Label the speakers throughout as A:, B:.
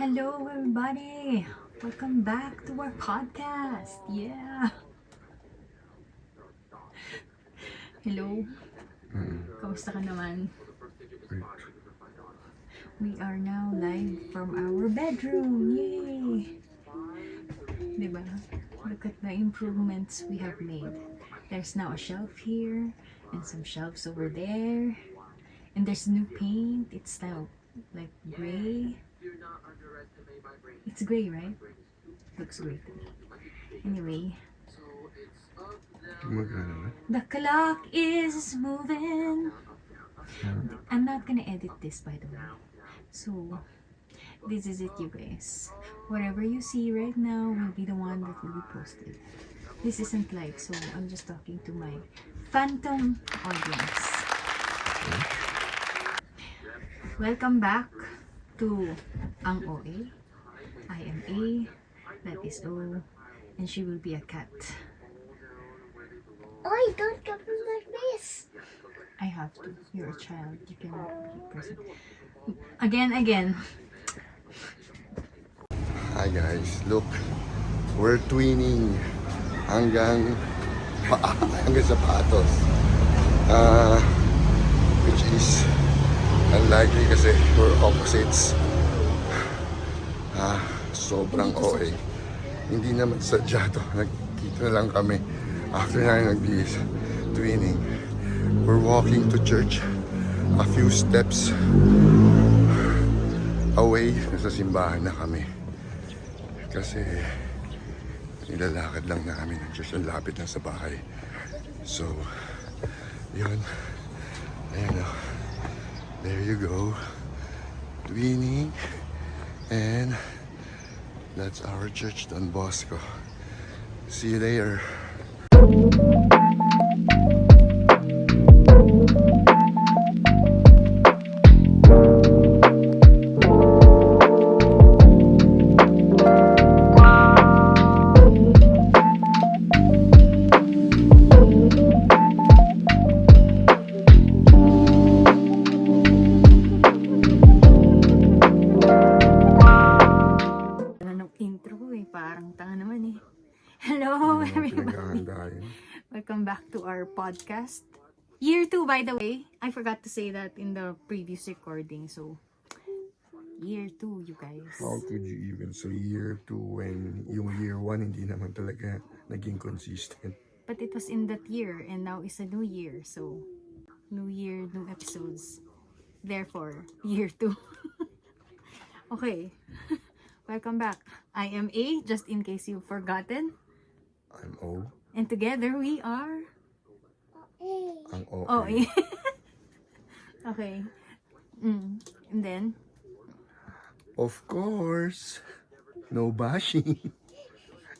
A: Hello, everybody! Welcome back to our podcast! Yeah! Hello! Kamusta ka naman? We are now live from our bedroom! Yay! Diba? Look at the improvements we have made. There's now a shelf here, and some shelves over there. And there's new paint. It's now like gray. It's gray, right? Looks great. Anyway, the clock is moving. I'm not gonna edit this, by the way. So, this is it, you guys. Whatever you see right now will be the one that will be posted. This isn't live, so I'm just talking to my phantom audience. Welcome back to Ang OA. I am A, that is O, and she will be a cat.
B: Oh, don't cover my face.
A: I have to. You're a child. You cannot be present. Again.
C: Hi guys, look, we're twinning hanggang sapatos. Which is unlikely kasi we're opposites. Sobrang OA. Hindi naman sadya to. Nagkita na lang kami after na nag-this twinning. We're walking to church a few steps away. Nasa simbahan na kami kasi nilalakad lang namin ng church. Ang lapit lang sa bahay. So yun, ayan o, there you go, twinning. And that's our church, Don Bosco. See you later.
A: Welcome back to our podcast. Year 2, by the way. I forgot to say that in the previous recording. So, year 2, you guys.
C: How could you even say year 2 when yung year 1 hindi naman talaga naging consistent?
A: But it was in that year and now it's a new year. So, new year, new episodes. Therefore, year 2. Okay. Welcome back. I am A, just in case you've forgotten.
C: I'm O.
A: And together we are...
C: Ang O.
A: Oh, okay. And then?
C: Of course, no bashing.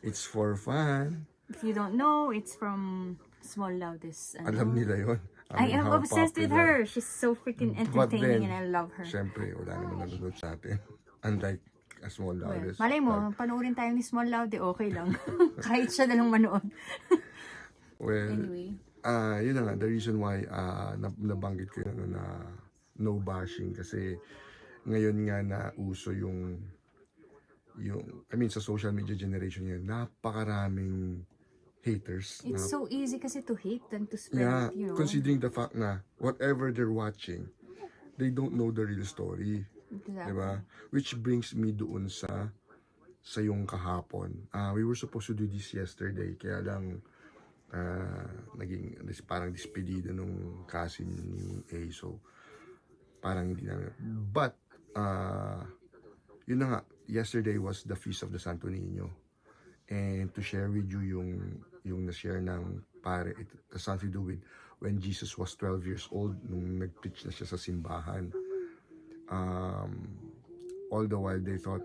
C: It's for fun.
A: If you don't know, it's from Small Loudest.
C: Alam nila yon.
A: I am obsessed with her. She's so freaking entertaining and I love her.
C: Siyempre, wala naman nanonood sa atin. Unlike a Small Loudest.
A: Malay mo, panoorin tayo ni Small Loud, okay lang. Kahit siya na lang manood.
C: Well,
A: anyway.
C: Yun na nga, the reason why nabanggit ko yun na no bashing kasi ngayon nga na uso yung I mean sa social media generation yun, napakaraming haters.
A: It's so easy kasi to hate than to spread,
C: yeah,
A: you know.
C: Considering the fact na whatever they're watching, they don't know the real story.
A: Exactly.
C: Diba? Which brings me doon sa yung kahapon. We were supposed to do this yesterday, kaya lang naging parang despedida nung cousin ni A, so parang hindi namin. But yun na nga, yesterday was the Feast of the Santo Niño, and to share with you yung na-share ng pare, it has something to do with when Jesus was 12 years old nung nag-preach na siya sa simbahan. All the while they thought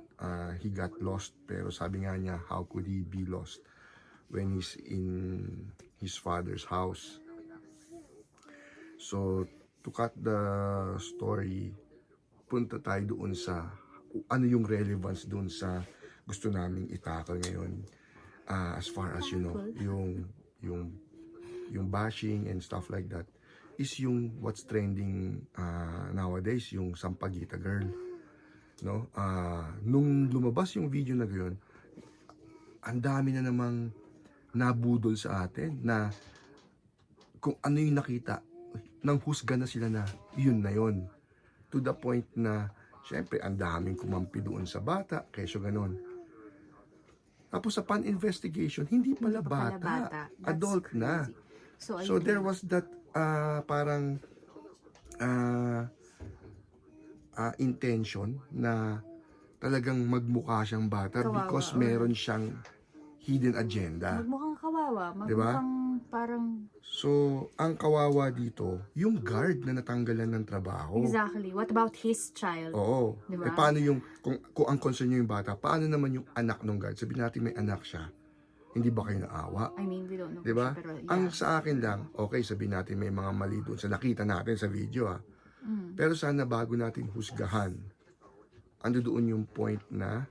C: he got lost, pero sabi nga niya, how could he be lost when he's in his father's house? So to cut the story, punta tayo doon sa ano yung relevance doon sa gusto naming itakal ngayon, as far as you know, yung bashing and stuff like that is yung what's trending nowadays, yung Sampaguita girl. no? Nung lumabas yung video na gayon, ang dami na namang nabudol sa atin na kung ano yung nakita, nang husga na sila na yun na yun. To the point na, syempre, ang daming kumampi doon sa bata, kesyo ganon. Tapos sa pan-investigation, hindi pala
A: Hindi pa pala
C: bata,
A: That's
C: adult
A: crazy.
C: na.
A: So,
C: So
A: ayun
C: there
A: na.
C: was that parang intention na talagang magmukha siyang bata
A: Kawawa,
C: because
A: or-
C: meron siyang hidden agenda.
A: Magmukhang kawawa.
C: Diba?
A: Magmukhang parang...
C: So, ang kawawa dito, yung guard na natanggalan ng trabaho.
A: Exactly. What about his child?
C: Oo.
A: Diba?
C: Eh paano yung, kung ang concern nyo yung bata, paano naman yung anak ng guard? Sabihin natin may anak siya. Hindi ba kayo naawa?
A: I mean, we don't know.
C: Diba?
A: for sure, pero yeah.
C: Ang sa akin lang, okay, sabihin natin may mga mali doon sa nakita natin sa video Pero sana bago natin husgahan, ando doon yung point na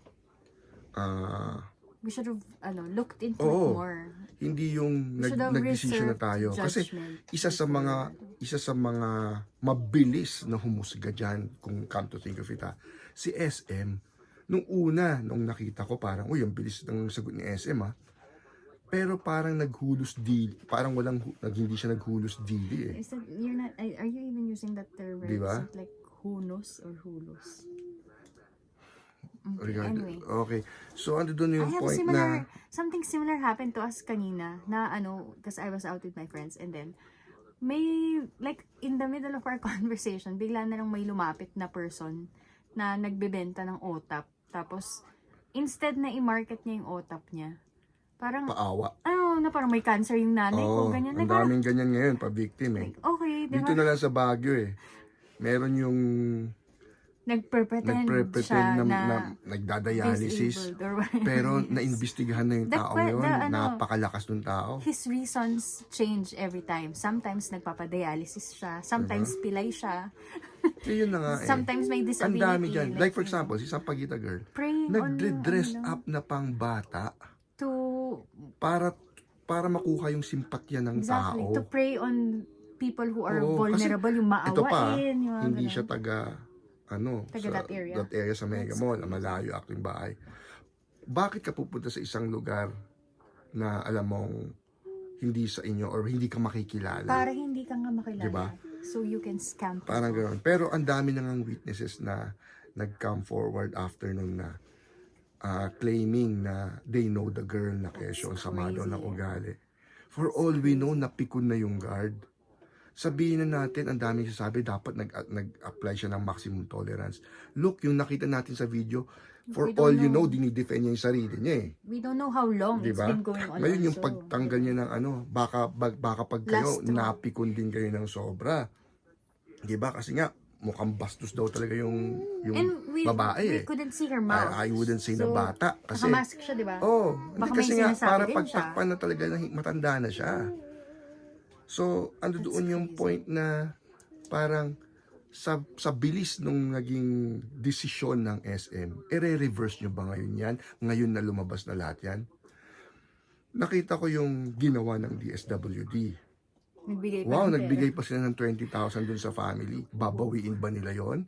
A: We should have looked into
C: Oo.
A: it more.
C: hindi yung
A: We should have
C: nag-decision na
A: reserved
C: tayo. Kasi
A: judgment
C: isa sa mga mabilis na humusga dyan, kung come to think of it si SM. Nung nakita ko parang, uy, ang bilis ng sagot ni SM Pero parang naghulos dili, parang hindi siya naghulos dili
A: Is that, you're not, are you even using that term right?
C: Diba?
A: Is it like hunos or hulos? Okay,
C: Regard-
A: anyway.
C: Okay. So, ando doon
A: I
C: yung
A: have
C: point
A: something similar happened to us kanina na because I was out with my friends and then may, like, in the middle of our conversation, bigla na lang may lumapit na person na nagbebenta ng OTAP. Tapos, instead na i-market niya yung OTAP niya, parang,
C: paawa.
A: na parang may cancer yung nanay ko, ganyan.
C: Ang
A: Like, parang,
C: daming ganyan ngayon, pa-victim
A: like, okay, di
C: Dito
A: ba?
C: na lang sa Baguio Meron yung
A: Nagpre-pretend siya na
C: nagdadialysis.
A: disabled or what.
C: Pero naimbestigahan na yung
A: The
C: tao
A: que-
C: yun.
A: the ano,
C: Napakalakas ng tao.
A: His reasons change every time. Sometimes nagpapadialysis siya. Sometimes pilay siya.
C: Yun na nga
A: Sometimes may
C: Ang
A: disability.
C: dami dyan. Like for example, si Sampaguita girl,
A: praying on
C: nagde-dress up na pang bata
A: to
C: para makuha yung simpatya ng
A: exactly
C: tao.
A: to prey on people who are
C: Oo, kasi
A: vulnerable, yung
C: Ito pa,
A: maawain, yung mga
C: hindi
A: ganun.
C: siya taga
A: Taga that area.
C: sa Mega Mall, malayo aking bahay. Bakit ka pupunta sa isang lugar na alam mong hindi sa inyo or hindi ka makikilala?
A: Para hindi ka nga makilala.
C: Diba?
A: So you can scam people.
C: Parang gano'n. Pero ang dami na ngang witnesses na nag-come forward after nun na claiming na they know the girl na kesyo ang sama daw ng ugali. For all we know, napikon na yung guard. Sabihin na natin, ang daming sasabi, dapat nag-apply siya ng maximum tolerance. Look, yung nakita natin sa video, for
A: We don't
C: all you
A: know.
C: know, dinidefend niya yung sarili niya
A: We don't know how long
C: Diba?
A: it's been going on.
C: Ngayon yung
A: also.
C: pagtanggal niya ng baka pag kayo,
A: Last one.
C: napikon din kayo ng sobra. Diba? Kasi nga, mukhang bastos daw talaga yung
A: And we
C: babae
A: couldn't see her mouth.
C: I wouldn't say na
A: So,
C: bata. Kasi,
A: Naka-mask siya, di ba?
C: hindi
A: Baka
C: kasi
A: may
C: nga,
A: sinasabi
C: para
A: din
C: pagtakpan na talaga na matanda na siya. So, ando doon yung
A: crazy.
C: point na parang sa bilis nung naging desisyon ng SM, ire-reverse nyo ba ngayon yan? Ngayon na lumabas na lahat yan? Nakita ko yung ginawa ng DSWD.
A: Nagbigay pa
C: Wow,
A: ng
C: nagbigay
A: pera.
C: pa sila ng 20,000 dun sa family. Babawiin ba nila yon?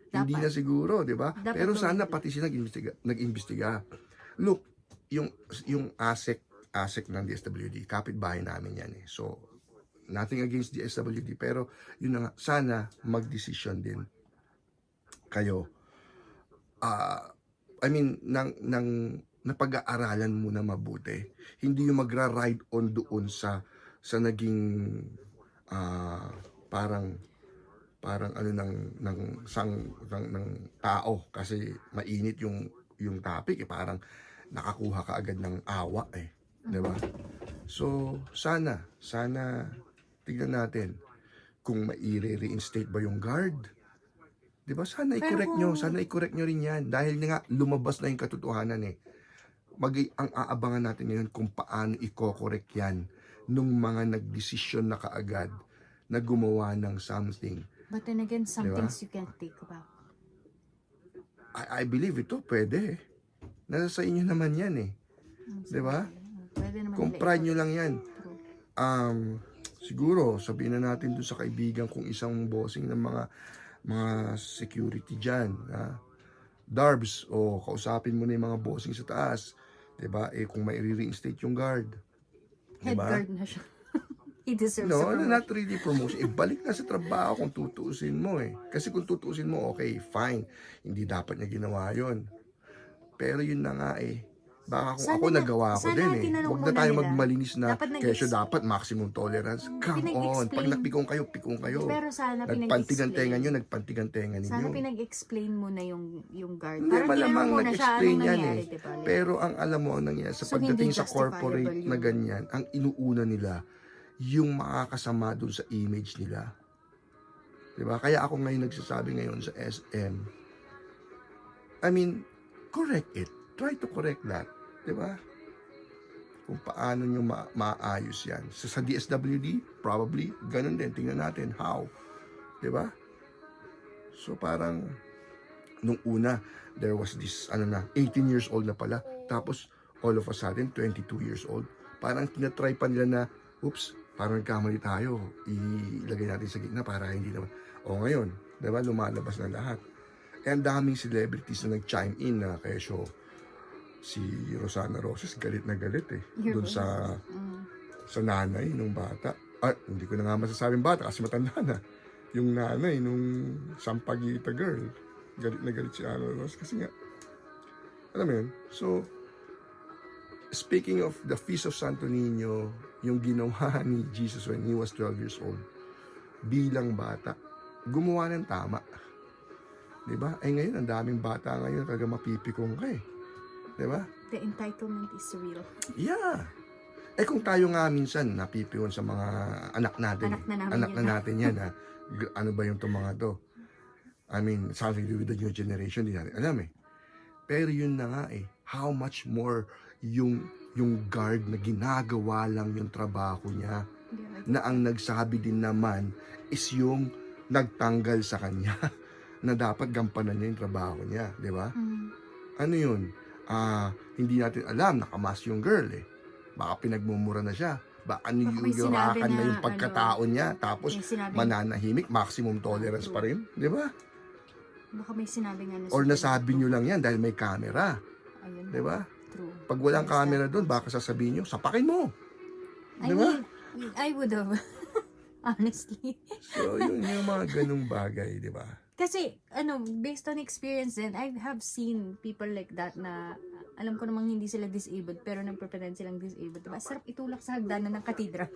A: Dapat.
C: Hindi na siguro, di ba?
A: Dapat
C: Pero
A: gawin
C: sana
A: nila.
C: pati sila nag-imbestiga. Look, yung ASEC ng DSWD, kapitbahay namin yan So, nothing against DSWD, pero yun na nga, sana mag-decision din kayo. I mean, napag-aaralan muna mabuti. Hindi yung magra-ride on doon sa naging parang ng tao kasi mainit yung topic parang nakakuha ka agad ng awa 'di ba? So sana tignan natin kung mai-reinstate ba yung guard. 'Di ba? Sana i-correct nyo rin 'yan dahil nga lumabas na yung katotohanan ang aabangan natin ngayon kung paano i-correct 'yan nung mga nagdesisyon na kaagad na gumawa ng something.
A: But then again, some
C: Diba?
A: things you can't take back.
C: I believe ito pwede. Nasa sa inyo naman 'yan Di ba?
A: Pwede naman
C: Kung
A: nila
C: pride
A: ito.
C: nyo lang 'yan.
A: True.
C: Siguro sabihin na natin doon sa kaibigan kung isang bossing ng mga security diyan, Darbs, kausapin mo na yung mga bossing sa taas. Diba? Kung may reinstate yung guard.
A: Head
C: Diba?
A: guard na siya. He deserves a
C: No,
A: promotion.
C: not really promotion. Balik na sa trabaho kung tutuusin mo Kasi kung tutuusin mo, okay, fine. Hindi dapat niya ginawa yon. Pero yun na nga Baka kung
A: Sana
C: ako
A: na-
C: nagawa ko
A: sana
C: din
A: tinanong
C: Huwag na
A: muna
C: tayo
A: nila.
C: magmalinis na
A: Dapat
C: kesyo dapat maximum tolerance. Come on. Pag nagpikong kayo, pikong kayo.
A: Pero sana
C: Nagpantigan tenga
A: pinag-explain.
C: nyo, nagpantigan tenga ninyo.
A: Sana pinag-explain mo na yung guard.
C: Hindi,
A: Parang
C: malamang
A: tinanong mo na siya
C: nag-explain
A: anong
C: yan
A: nangyari, diba? Like,
C: Pero ang alam mo, ang nangyari sa
A: So,
C: pagdating
A: hindi
C: sa corporate
A: justifiable
C: na
A: yun.
C: ganyan, ang inuuna nila, yung makakasama dun sa image nila. Diba? Kaya ako ngayon nagsasabi ngayon sa SM, I mean, correct it. Try to correct that. Diba? Kung paano nyo maayos yan. Sa DSWD, probably, ganun din. Tingnan natin how. Diba? So parang, nung una, there was this, 18 years old na pala. Tapos, all of a sudden, 22 years old. Parang tinatry pa nila na, oops, parang nagkamali tayo. Ilagay natin sa gitna para hindi naman. Ngayon, diba, lumalabas na lahat. And daming celebrities na nag-chime in na kesyo si Rosana Roses galit na galit doon sa nanay nung bata. Hindi ko na nga masasabing bata kasi matanda na. Yung nanay nung Sampaguita girl, galit na galit si Ana Roses kasi nga, alam mo yun? So, speaking of the Feast of Santo Niño, yung ginawa ni Jesus when he was 12 years old, bilang bata, gumawa ng tama. Diba? Ngayon, ang daming bata ngayon talaga mapipikong ka Diba?
A: the entitlement is real.
C: Yeah. Kung tayo nga minsan napipiyon sa mga anak natin.
A: Anak na namin
C: yan ano ba yung itong mga to? I mean, something to do with the new generation, di natin alam Pero yun na nga how much more yung guard na ginagawa lang yung trabaho niya. Na ang nagsabi din naman is yung nagtanggal sa kanya na dapat gampanan niya yung trabaho niya, di ba? Ano yun? Hindi natin alam, nakamas yung girl Baka pinagmumura na siya. Baka
A: may sinabi
C: niyugawakan na
A: na,
C: yung pagkatao niya. Tapos
A: may sinabi-
C: mananahimik, maximum tolerance pa rin. Di ba?
A: Baka may sinabi nga na
C: Or nasabi nyo lang yan dahil may camera.
A: Ayun.
C: Di ba?
A: True.
C: Pag walang camera doon, baka sasabihin nyo, sapakin mo.
A: I
C: Di ba?
A: mean, I would have. Honestly.
C: So, yun yung mga ganung bagay, di ba?
A: Kasi, based on experience din, I have seen people like that na, alam ko namang hindi sila disabled, pero nagpre-pretend silang disabled. Diba? Sarap itulak sa hagdanan ng katedral.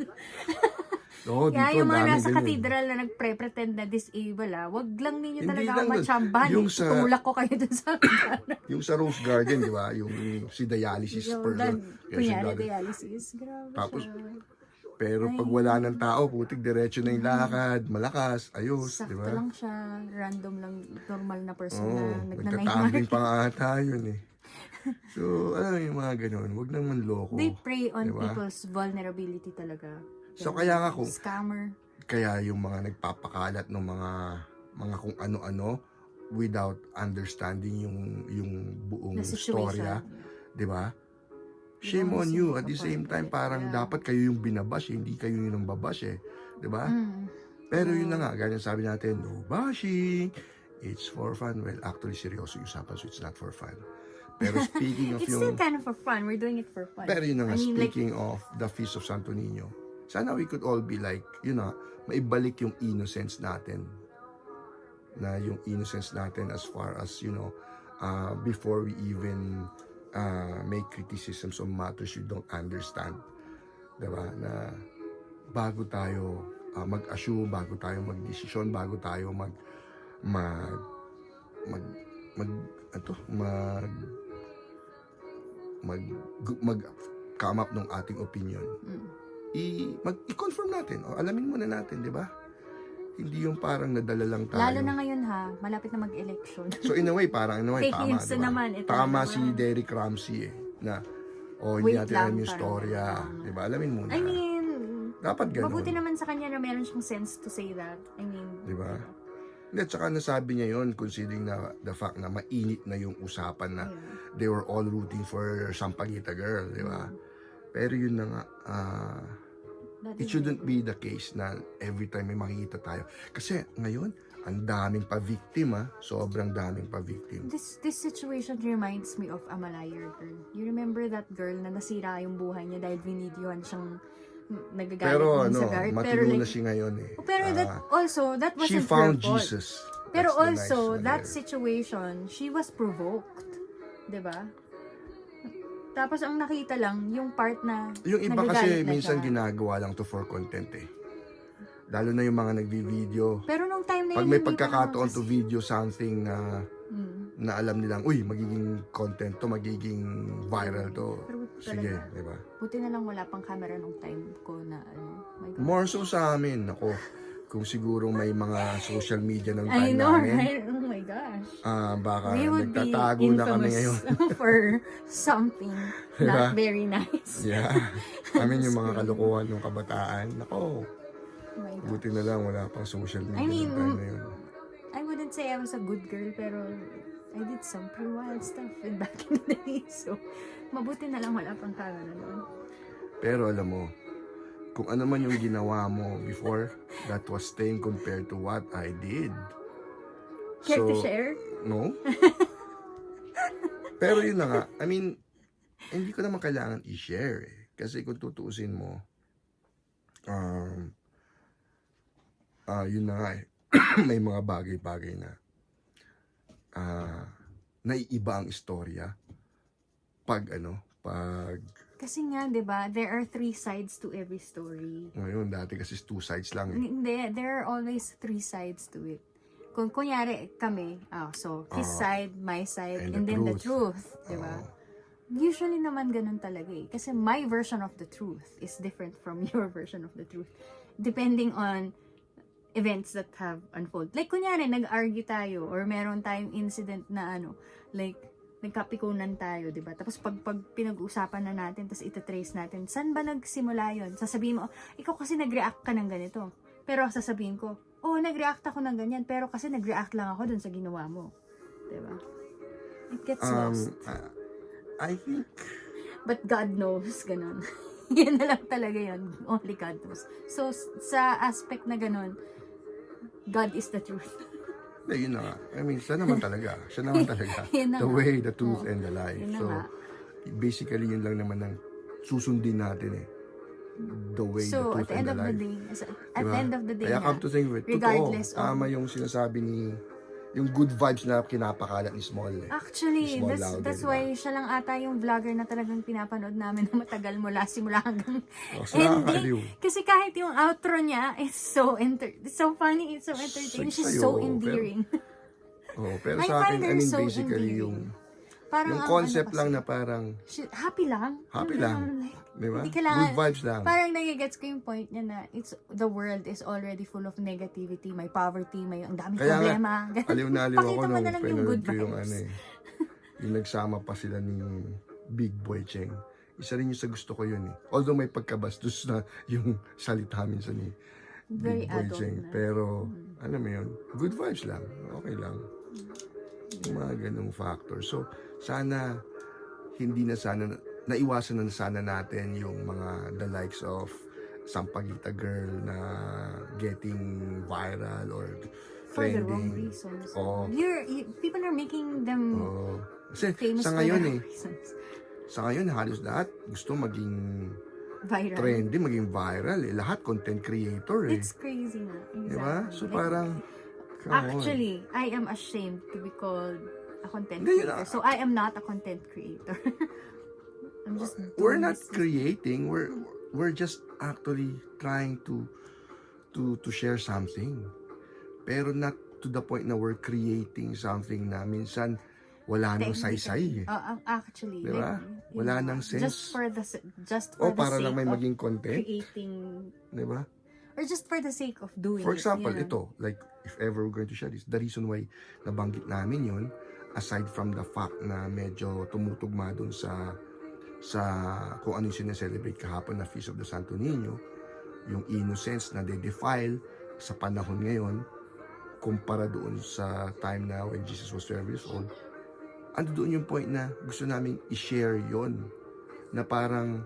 C: Oo,
A: Kaya
C: dito,
A: yung mga
C: dami
A: nasa
C: ganyan.
A: katedral na nagpre-pretend na disabled, wag lang ninyo
C: Hindi
A: talaga
C: lang
A: ako
C: dun.
A: matsambahan.
C: Yung sa-
A: Itulak ko kayo dun sa hagdanan.
C: Yung sa Rose Garden, di ba? Yung si dialysis person. Kaya si
A: Kunyari,
C: Dada-
A: dialysis. Grabe
C: Tapos,
A: siya.
C: Pero pag wala ng tao, putik, diretso na yung lakad, malakas, ayos, di
A: Sakto
C: ba?
A: lang siya. Random lang, normal na person
C: Oo,
A: na nagnanay
C: nagtatambling pa nga ata yun So, alam mo yung mga ganun, wag nang manloko.
A: They prey on
C: Diba?
A: people's vulnerability talaga.
C: So, kaya nga kung-
A: Scammer.
C: Kaya yung mga nagpapakalat ng mga kung ano-ano without understanding yung buong
A: The situation.
C: storya, di ba?
A: Di
C: Shame
A: ba,
C: on
A: mas
C: you.
A: hindi
C: At the
A: ka
C: same
A: pwede.
C: time, parang
A: Yeah.
C: dapat kayo yung binabash, hindi kayo yung babash di ba?
A: Mm.
C: Pero yun na nga, ganyan sabi natin, no bashing, it's for fun. Well, actually, seryoso yung usapan, so it's not for fun. Pero speaking of
A: It's still
C: yung...
A: kind of for fun. We're doing it for fun.
C: Pero yun na nga,
A: I mean, like,
C: speaking of the Feast of Santo Niño, sana we could all be like, maibalik yung innocence natin. Na yung innocence natin as far as, before we even make criticisms on matters you don't understand. Diba? Na bago tayo mag-assume, bago tayo mag-desisyon, bago tayo come up ng ating opinion. I-confirm natin. Alamin muna natin, di ba? Hindi yung parang nadala lang tayo.
A: lalo na ngayon malapit na mag-election.
C: So in a way, parang
A: Fake
C: tama,
A: news
C: diba?
A: naman, ito
C: Tama
A: naman.
C: si Derek Ramsey na hindi
A: Wait
C: natin
A: lang,
C: alam yung
A: parang
C: storya.
A: ganun.
C: Diba? Alamin muna.
A: I mean,
C: Dapat ganun.
A: mabuti naman sa kanya na meron siyang sense to say that. I mean,
C: Diba? Hindi, at saka nasabi niya yon considering na the fact na mainit na yung usapan na
A: ayun.
C: they were all rooting for Sampaguita girl, di ba? Pero yun na nga,
A: That
C: it
A: is
C: shouldn't be the case na every time may makikita tayo. Kasi ngayon, Ang daming pa-victim, sobrang daming pa-victim.
A: This situation reminds me of a Malayer girl. You remember that girl na nasira yung buhay niya dahil binidyohan siyang nagagalit
C: Pero
A: dun sa guard?
C: matino na siya ngayon eh.
A: Pero that
C: She
A: wasn't
C: found
A: her fault.
C: Jesus.
A: Pero
C: That's the
A: also,
C: nice one
A: that
C: there.
A: situation, she was provoked. 'Di ba? Tapos ang nakita lang, yung part na
C: Yung iba
A: nagagalit
C: kasi
A: na
C: minsan
A: siya.
C: ginagawa lang to for content eh. Lalo na yung mga nagvi-video.
A: Pero nung time na
C: Pag
A: yun,
C: may
A: hindi pa
C: pagkakataon
A: naman
C: to video something na
A: Mm.
C: alam nilang, uy, magiging content to, magiging viral to.
A: Pero
C: Sige,
A: talaga,
C: di ba?
A: buti na lang wala pang camera nung time ko na my God.
C: More so sa amin, ako, kung siguro may mga social media ng
A: I
C: time
A: know,
C: namin,
A: right? Oh my gosh.
C: baka
A: We would be
C: nagtatago na kami ngayon.
A: infamous for something
C: Diba?
A: not very nice.
C: Yeah. Amin yung mga kalokohan ng kabataan. Nako,
A: Oh my God.
C: buti na lang wala pang social media
A: I mean,
C: ng time na yun.
A: I wouldn't say I was a good girl, pero I did some pretty wild stuff back in the day. So, mabuti na lang wala pang camera noon.
C: Pero alam mo, kung ano man yung ginawa mo before, that was tame compared to what I did.
A: Care to share?
C: No. Pero yun na nga, I mean, hindi ko naman kailangan i-share eh. Kasi kung tutuusin mo, yun na nga eh. May mga bagay-bagay na naiiba ang istorya pag
A: Kasi nga, di ba, there are three sides to every story.
C: ngayon, dati kasi two sides lang eh.
A: Hindi, there are always three sides to it. Kung kunyari kami, so his side, my side, and then the truth, di ba? Usually naman ganun talaga eh. Kasi my version of the truth is different from your version of the truth. Depending on events that have unfolded. Like, kunyari, nag-argue tayo or meron tayong incident na like, nagkapikunan tayo, di ba? Tapos pag pinag-uusapan na natin, tapos itatrace natin, saan ba nagsimula yon? Sasabihin mo, ikaw kasi nag-react ka ng ganito. Pero sasabihin ko, nag-react ako ng ganyan, pero kasi nag-react lang ako dun sa ginawa mo. Di ba? It gets lost.
C: I think,
A: But God knows, ganun. Yan na lang talaga yun. Only God knows. So, sa aspect na ganun, God is the truth.
C: yun na nga. I mean, siya naman talaga. Siya naman talaga.
A: Yun na
C: The
A: nga.
C: way, the truth, and the life.
A: Yun na
C: So,
A: nga.
C: basically, yun lang naman ang susundin natin eh. The way, the
A: So,
C: truth,
A: at the end
C: and the
A: of the
C: life.
A: day, at
C: Diba?
A: the end of the day
C: Kaya come to think of it,
A: regardless
C: totoo, tama
A: of,
C: yung sinasabi yung good vibes na pinapakalat ni Small eh.
A: actually,
C: Small
A: that's
C: Laude,
A: why siya lang ata yung vlogger na talagang pinapanood namin na matagal mula simula hanggang
C: So, nakakaliw.
A: Kasi kahit yung outro niya is so it's so funny, it's so entertaining, she's so
C: Sa'yo,
A: endearing.
C: Pero
A: I
C: sa
A: find
C: akin,
A: her
C: I mean,
A: so
C: basically,
A: endearing. Parang
C: yung
A: ang
C: concept
A: kasi,
C: lang na parang,
A: happy lang.
C: happy lang.
A: Like,
C: Di ba?
A: hindi kailangan,
C: Good vibes lang.
A: Parang nagigets ko yung point niya na the world is already full of negativity, may poverty, may ang daming
C: Kaya
A: problema.
C: nga, aliw na aliw ako
A: Pakita mo
C: nung
A: na lang yung
C: pinanood
A: good
C: ko yung
A: vibes.
C: yung nagsama pa sila ni Big Boy Cheng. Isa rin yung sa gusto ko yun eh. Although may pagkabastos na yung salita minsan ni
A: Very
C: Big Boy
A: adult
C: Cheng.
A: na.
C: Pero, ano mo yun, good vibes lang. Okay lang. Yung mga ganung factor. So, sana, hindi na sana, naiwasan na sana natin yung mga the likes of Sampaguita girl na getting viral or
A: For the wrong
C: trending.
A: reasons.
C: Oo.
A: People are making them
C: Oo. Kasi
A: famous
C: sa
A: for
C: ngayon
A: the wrong
C: eh,
A: reasons.
C: sa ngayon halos lahat gusto maging
A: Viral.
C: trendy, maging viral eh. Lahat content creator eh.
A: It's crazy na. Exactly.
C: Diba? So
A: Like,
C: parang, come on.
A: actually, I am ashamed to be called a content
C: Hindi, yun
A: creator.
C: na-
A: So, I am not a content creator. I'm just
C: We're
A: doing
C: not
A: this.
C: creating, we're just actually trying to share something. Pero not to the point na we're creating something na minsan wala nang saysay eh.
A: Actually,
C: Diba?
A: like,
C: Wala
A: yun
C: nang
A: nga.
C: sense.
A: Just
C: O
A: for the
C: para
A: sake
C: lang may
A: of
C: maging content,
A: creating,
C: di ba?
A: or just for the sake of doing
C: For
A: it,
C: example,
A: you know?
C: ito, like, if ever we're going to share this, the reason why nabanggit namin yun, aside from the fact na medyo tumutugma dun sa kung ano yung sineselebrate kahapon na Feast of the Santo Niño, yung innocence na de-defile sa panahon ngayon, kumpara doon sa time na when Jesus was 12 years old, ando doon yung point na gusto namin i-share yon na parang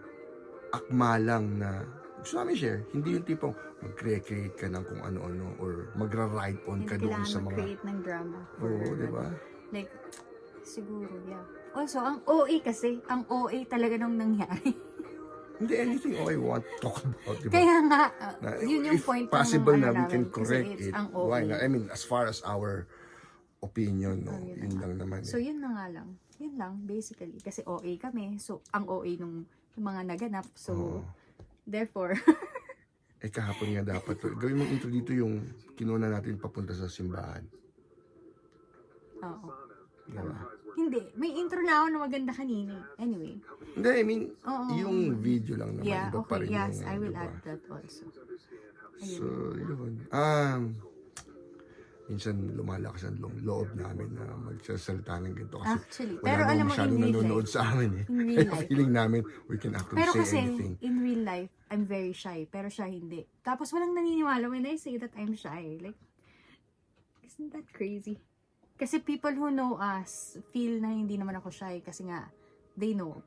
C: akma lang na gusto namin share. Hindi yung tipong mag-create ka ng kung ano-ano or magra-ride on ka
A: Hindi
C: doon sa
A: kailangan
C: mga...
A: mag-create ng drama.
C: Oo, di ba?
A: Like, siguro, yeah. Also, ang OA kasi, ang OA talaga nung nangyari.
C: Hindi anything okay we want to talk about, di ba?
A: Kaya nga,
C: Na
A: yun yung
C: if
A: point
C: possible
A: ng
C: na we
A: namin,
C: can
A: kasi
C: correct
A: it's
C: it,
A: ang OA.
C: why not? I mean, as far as our opinion, no,
A: yun
C: yun lang naman.
A: So, yun na nga lang. Yun lang, basically. Kasi OA kami. So, ang OA nung mga naganap. So,
C: Oo.
A: therefore,
C: Kahapon nga dapat to. Gawin mong intro dito yung kinuna natin papunta sa simbahan.
A: oo.
C: Diba?
A: Hindi. May intro na ako na maganda kanina. Anyway.
C: Hindi, I mean,
A: Oo.
C: yung video lang naman.
A: Yeah,
C: iba pa
A: okay.
C: rin
A: Yes,
C: yung,
A: I will
C: diba?
A: add that also.
C: So, yun. Minsan lumalakas ang loob namin na magsasalita ng ganito kasi
A: Actually,
C: wala
A: pero
C: naman
A: alam mo,
C: masyadong
A: in real
C: nanonood
A: life,
C: sa amin eh.
A: in real
C: Kaya
A: life.
C: feeling namin, we can actually
A: Pero
C: say
A: kasi,
C: anything.
A: in real life, I'm very shy. Pero siya hindi. Tapos walang naniniwala when I say that I'm shy. Like, isn't that crazy? Kasi people who know us feel na hindi naman ako shy kasi nga, they know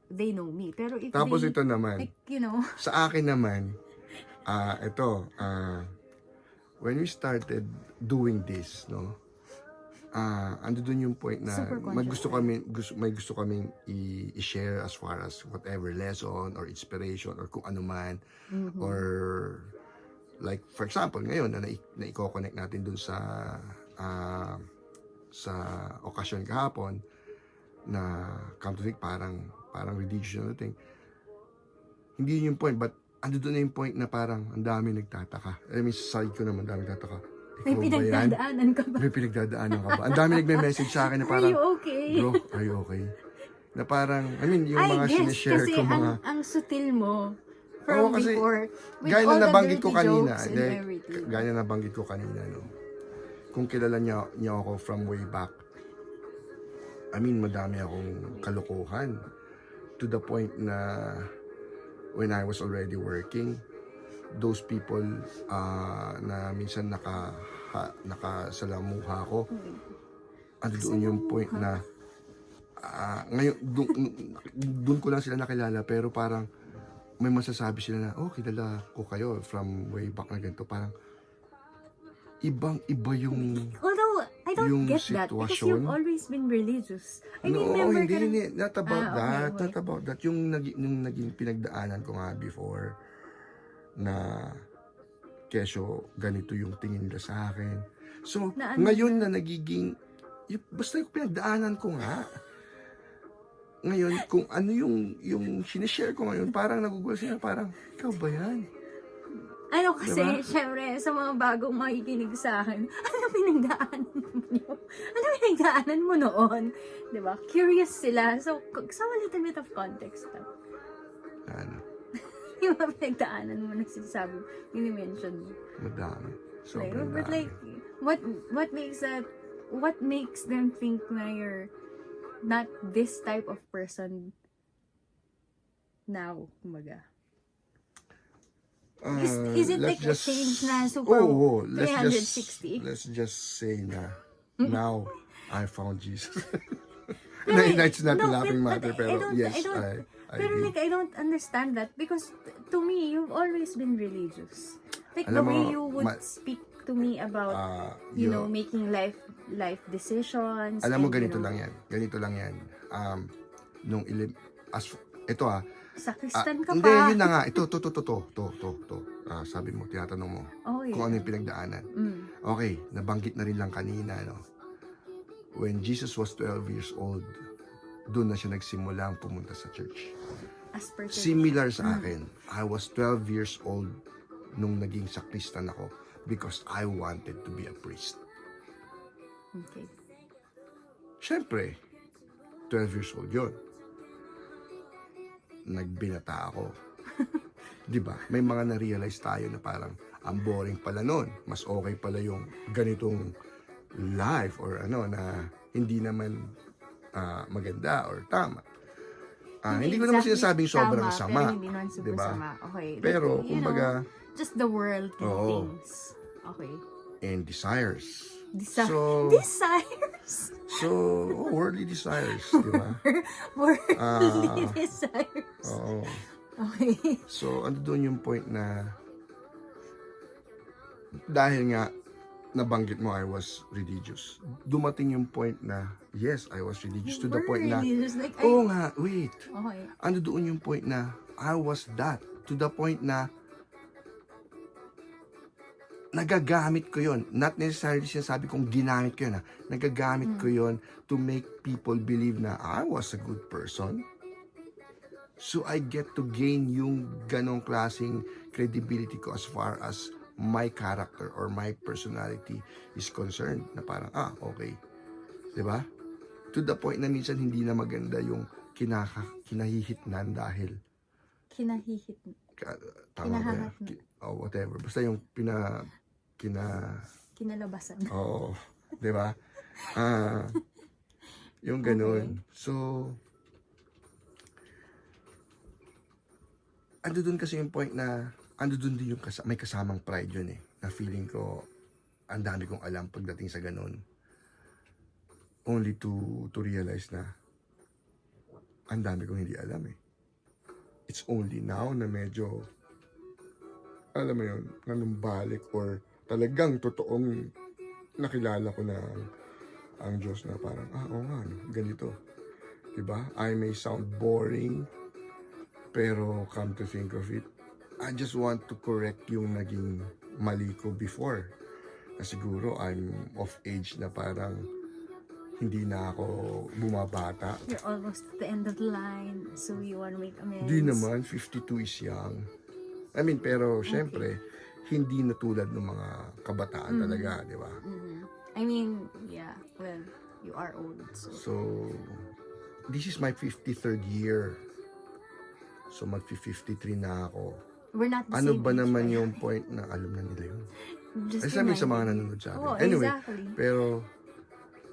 A: me. Pero if
C: Tapos
A: they,
C: ito naman,
A: like, you know,
C: sa akin naman, when we started doing this, no, ando dun yung point na
A: Super conscious
C: may gusto kaming i-share as far as whatever lesson or inspiration or kung ano man, or like for example ngayon na i-connect natin dun sa okasyon kahapon na come to think parang religious na thing. Hindi yun yung point, but ando doon na yung point na parang ang dami nagtataka. I mean, sa side ko naman, ang dami nagtataka.
A: may
C: Ikaw ba yan?
A: pinagdadaanan ka ba?
C: May pinagdadaanan ka ba? Ang dami nagme-message sa akin na
A: Are
C: parang,
A: you okay?
C: bro, are you okay? Na parang, I mean, yung
A: I
C: mga
A: guess,
C: sinishare
A: kasi
C: ko mga...
A: ang sutil mo
C: Oo,
A: from
C: kasi
A: before. With
C: gaya
A: all
C: na
A: the
C: nabanggit ko
A: dirty
C: kanina,
A: jokes and everything.
C: gaya na nabanggit ko kanina, no? Kung kilala niyo ako from way back, I mean, madami akong kalokohan to the point na when I was already working, those people na minsan nakasalamuha ko, ano doon yung point na ngayon, doon ko lang sila nakilala, pero parang may masasabi sila na, oh, kilala ko kayo from way back na ganito. Parang ibang-iba yung...
A: Although, I don't
C: yung
A: get that because
C: sitwasyon.
A: you've always been religious. I
C: No,
A: remember
C: hindi. Not about
A: okay,
C: that.
A: okay.
C: Not about that. Yung naging pinagdaanan ko nga before na kesyo ganito yung tingin nila sa akin. So,
A: Na ano
C: ngayon na nagiging basta yung pinagdaanan ko nga. Ngayon, kung ano yung sinishare ko ngayon, parang nagugulat sila, parang, ikaw ba yan?
A: Ano kasi,
C: Diba?
A: syempre, sa mga bagong makikinig sa akin, ano pinagdaanan mo niyo? Ano pinagdaanan mo noon? Diba? Curious sila. So, some little bit of context lang.
C: Ano,
A: Yung mga pinagdaanan mo na sinasabi, mini-mention mo.
C: madami.
A: Like,
C: Sobrang
A: but
C: dami.
A: like, what makes them think na you're not this type of person now, kumaga? Is it
C: let's
A: like a change na super
C: Oo,
A: 360?
C: let's just say na now I found Jesus. It's not a laughing matter, pero yes, I
A: Pero
C: did.
A: like, I don't understand that because to me, you've always been religious. Like,
C: Alam
A: the
C: mo,
A: way you would speak to me about, you know, making life decisions.
C: Alam mo,
A: and,
C: ganito
A: you know,
C: lang yan. Ganito lang yan. Ito
A: Sakristan ka
C: hindi,
A: pa.
C: yun na nga. Ito. Sabi mo, tinatanong mo.
A: Oh, yeah.
C: Kung ano yung pinagdaanan. Okay, nabanggit na rin lang kanina, no? When Jesus was 12 years old, doon na siya nagsimulang pumunta sa church.
A: As per church.
C: Similar sa akin, I was 12 years old nung naging sakristan ako because I wanted to be a priest.
A: Okay.
C: Siyempre, 12 years old yun. Nagbinata ako. Di ba? May mga na-realize tayo na parang ang boring pala nun. Mas okay pala yung ganitong life or ano na hindi naman maganda or tama. Hindi ko naman sinasabing sobrang
A: tama,
C: sama.
A: Pero hindi naman super
C: Diba?
A: sama. Okay.
C: Pero,
A: Like, you
C: kumbaga,
A: know, just the worldly
C: Oo.
A: things. Okay.
C: and desires.
A: Desires.
C: Worldly desires, di ba?
A: Worldly desires.
C: Oo.
A: Okay.
C: So, ano doon yung point na dahil nga nabanggit mo I was religious. Dumating yung point na yes, I was religious to the point na
A: Religious, like,
C: oo nga, wait.
A: Okay.
C: Ano doon yung point na I was that to the point na nagagamit ko yon. Not necessarily sinasabi kong ginamit ko yun. Nagagamit ko yon to make people believe na I was a good person. So I get to gain yung ganong klaseng credibility ko as far as my character or my personality is concerned. Na parang, okay. Diba? To the point na minsan hindi na maganda yung kinahihitnan dahil
A: Kinahihit.
C: tama ba yan?
A: Kinahahat.
C: Whatever. Basta yung
A: Kinalabasan.
C: Oo. Di ba? Yung ganun. So, ando dun kasi yung point na, ando dun din yung may kasamang pride yun eh. Na feeling ko, ang dami kong alam pagdating sa ganun. Only to realize na, ang dami kong hindi alam eh. It's only now na medyo, alam mo yun, nanumbalik or talagang totoong nakilala ko na ang Diyos na parang, oo nga, ganito. Diba? I may sound boring, pero come to think of it, I just want to correct yung naging mali ko before. Na siguro I'm of age na parang hindi na ako bumabata.
A: You're almost at the end of the line, so you want to make amends.
C: Hindi naman, 52 is young. I mean, pero syempre, hindi na tulad ng mga kabataan talaga, di ba?
A: I mean, yeah, well, you are old, so.
C: So, this is my 53rd year. So, mag-53 na ako.
A: We're not the
C: Ano
A: same
C: ba
A: age,
C: naman
A: right?
C: yung point na alam na nila yun?
A: Just
C: Ay, sabi sa mga
A: reminding.
C: nanonood sa akin.
A: Oo,
C: Anyway,
A: exactly.
C: pero,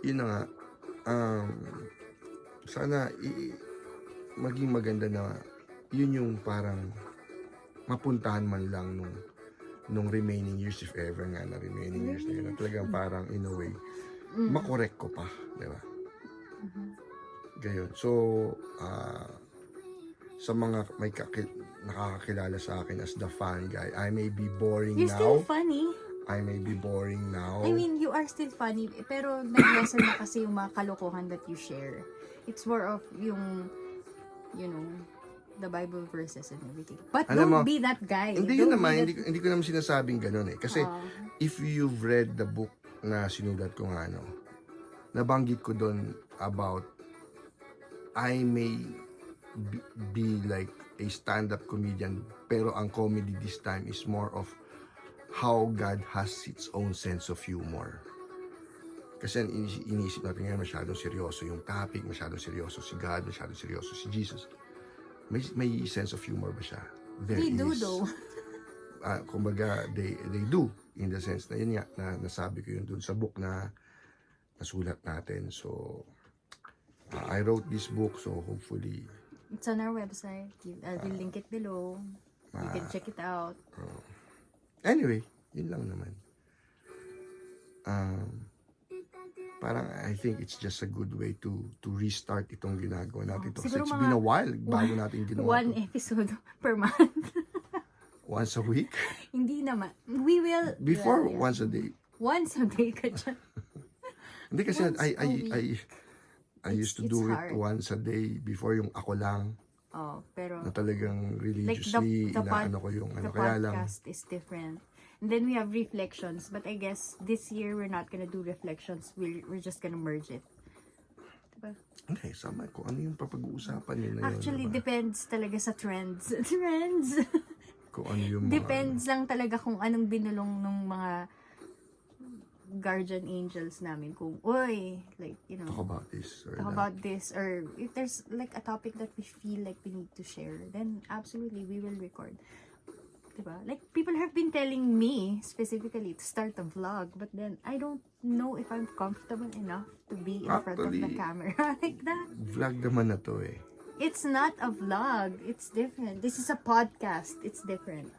C: yun na nga, sana maging maganda na yun yung parang mapuntahan man lang nung remaining years, if ever nga na remaining years na yun, na talagang parang in a way, makorek ko pa, di ba? Gayon. So, sa mga may nakakakilala sa akin as the fun guy, I may be boring
A: You're
C: now.
A: still funny.
C: I may be boring now.
A: I mean, you are still funny, pero nag-lesson na kasi yung mga kalokohan that you share. It's more of yung, you know, the Bible verses and everything. But
C: Alam
A: don't
C: mo,
A: be that guy.
C: Hindi
A: Don't
C: yun naman,
A: be
C: hindi ko naman sinasabing ganun eh. Kasi, if you've read the book na sinulat ko nga, nabanggit ko doon about I may be like a stand-up comedian, pero ang comedy this time is more of how God has its own sense of humor. Kasi iniisip natin ngayon, masyadong seryoso yung topic, masyadong seryoso si God, masyadong seryoso si Jesus. May sense of humor ba siya? There
A: They do
C: is.
A: though.
C: Kumbaga, they do, in the sense na yun nga, na nasabi ko yun dun sa book na nasulat natin. So, I wrote this book, so hopefully,
A: It's on our website. I'll link it below. You can check it out.
C: anyway, yun lang naman. Parang I think it's just a good way to restart itong ginagawa natin. Kasi
A: Siguro
C: it's
A: mga
C: been a while bago natin ginawa
A: One
C: to.
A: episode per month.
C: Once a week?
A: Hindi naman. We will.
C: Before,
A: well, yeah.
C: once a day.
A: Once a day ka dyan.
C: Hindi kasi
A: Once a week.
C: I used to
A: It's
C: do
A: hard.
C: it once a day before yung ako lang
A: Oh, pero
C: na talagang
A: like
C: religiously inaano ko yung
A: the
C: ano. Kaya lang,
A: podcast is different. And then we have reflections, but I guess this year we're not gonna do reflections. We're just gonna merge it. Diba?
C: okay, sama ko. Ano yung papag-uusapan yun na yun?
A: Actually,
C: diba?
A: depends talaga sa trends. Trends!
C: Kung ano yung mga,
A: Depends lang talaga kung anong binulong ng mga guardian angels namin. Kung, oy, like, you know,
C: talk about this or
A: talk
C: that.
A: about this, or if there's like a topic that we feel like we need to share, then absolutely we will record. Diba? Like, people have been telling me specifically to start a vlog, but then I don't know if I'm comfortable enough to be in front of the
C: Actually,
A: camera like that.
C: Vlog naman na to eh.
A: It's not a vlog. It's different. This is a podcast. It's different.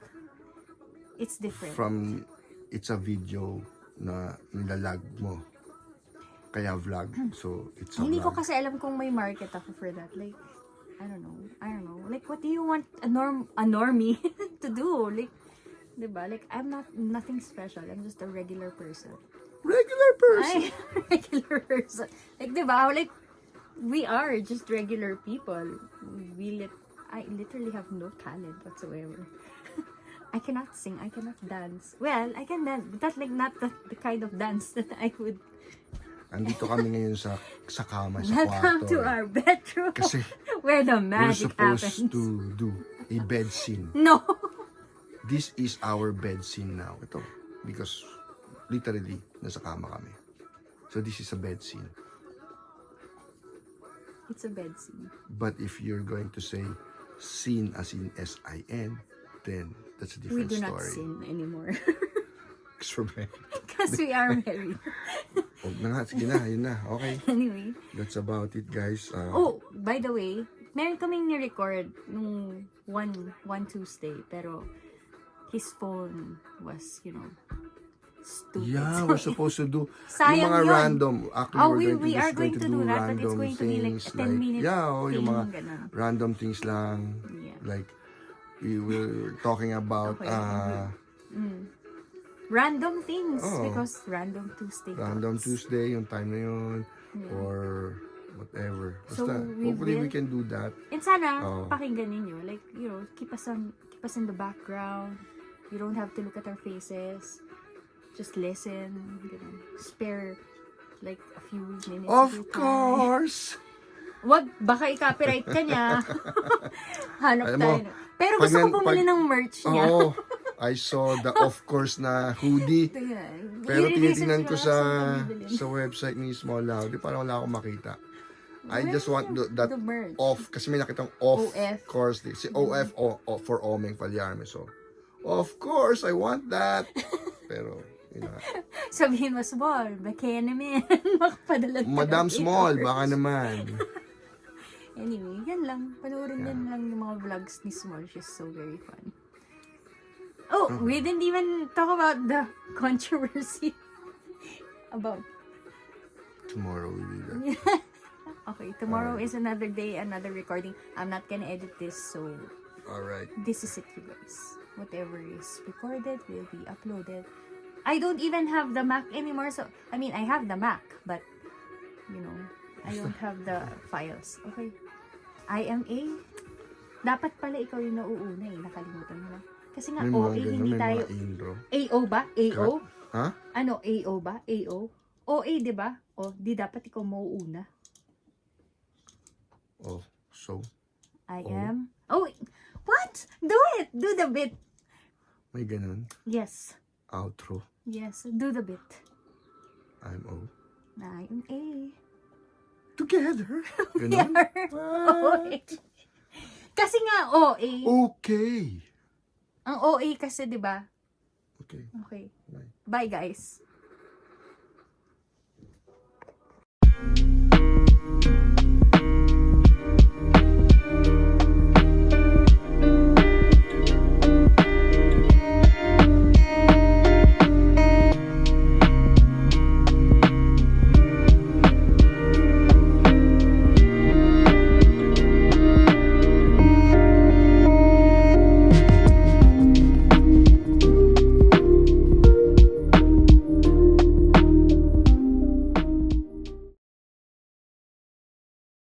A: It's different.
C: It's a video na nilalag mo. Kaya vlog. So, it's a
A: Hindi ko
C: vlog.
A: kasi alam kung may market ako for that. Like, I don't know. Like, what do you want a normie to do? Like, diba? Like, I'm nothing special. I'm just a regular person.
C: Regular person.
A: I regular person. Like, diba? Like, we are just regular people. I literally have no talent whatsoever. I cannot sing. I cannot dance. Well, I can dance, but that's like not the kind of dance that I would.
C: Andito kami ngayon sa kama, sa
A: Welcome
C: kwarto.
A: to our bedroom,
C: Kasi
A: where the
C: we're
A: magic
C: supposed
A: happens.
C: to do a bed scene.
A: No.
C: This is our bed scene now. Ito. Because literally, nasa kama kami. So this is a bed scene.
A: It's a bed scene.
C: But if you're going to say scene as in S-I-N, then that's a
A: We
C: different
A: do not
C: story.
A: sin anymore.
C: Because
A: Because we are married.
C: Huwag na nga. Sige na. Yun na. Okay.
A: Anyway.
C: That's about it, guys.
A: Oh, by the way, meron kaming ni-record nung one Tuesday, pero his phone was, stupid.
C: Yeah,
A: So,
C: we're supposed to do
A: sayang
C: yung mga
A: yun.
C: random. Actually,
A: Oh,
C: we're
A: we are
C: going to do
A: that, but it's
C: random
A: going to be like
C: things.
A: a 10-minute
C: yung mga
A: ganun.
C: random things lang.
A: Yeah.
C: Like, we were talking about
A: Okay. Random things,
C: Oh.
A: because random Tuesday
C: random
A: thoughts.
C: Tuesday, yung time na yun, or whatever.
A: So,
C: Basta,
A: we
C: hopefully we
A: will-
C: can do that.
A: And sana,
C: Oh.
A: pakinggan ninyo. Like, keep us in the background. You don't have to look at our faces. Just listen. Spare, like, a few minutes.
C: Of
A: your time.
C: course!
A: Wag, baka i-copyright ka niya. Hanap
C: Alam mo,
A: tayo. Pero gusto ko bumili ng merch niya.
C: Oo, I saw the of course na hoodie. Pero tinitingnan ko sa website ni Small Loud, parang wala akong makita. I just want that
A: the merch.
C: off, kasi may nakitang off
A: OF.
C: course. Si OF for Omeng Palyarme. So, of course, I want that. Pero, yun na nga.
A: Sabihin mo, Small, baka naman. Makapadala tayo
C: Madam
A: dito.
C: Small, baka naman.
A: Anyway, yan lang. Panoorin din lang yung mga vlogs ni Small. She's so very fun. Oh, we didn't even talk about the controversy about...
C: Tomorrow we do that.
A: Okay, tomorrow is another day, another recording. I'm not gonna edit this, so
C: Alright.
A: this is it, you guys. Whatever is recorded will be uploaded. I don't even have the Mac anymore, so... I mean, I have the Mac, but... I don't have the files. Okay. IMA? Dapat pala ikaw yung nauuna eh. Nakalimutan mo na. Kasi nga,
C: May mga
A: OA,
C: ganun,
A: hindi
C: may
A: tayo...
C: mga intro.
A: AO ba? AO?
C: Ha?
A: Ano, AO ba? AO? OA, di ba? O, di dapat ikaw mauuna.
C: Oh, so,
A: I
C: Oh.
A: am... Oh, what? Do it! Do the bit.
C: may ganun.
A: Yes.
C: Outro.
A: Yes, do the bit.
C: I'm O.
A: I am A.
C: Together.
A: We
C: Ganun.
A: are
C: What?
A: OA. Kasi nga, OA.
C: Okay.
A: Ang OA kasi, di ba?
C: Okay.
A: Okay.
C: Bye.
A: Bye, guys.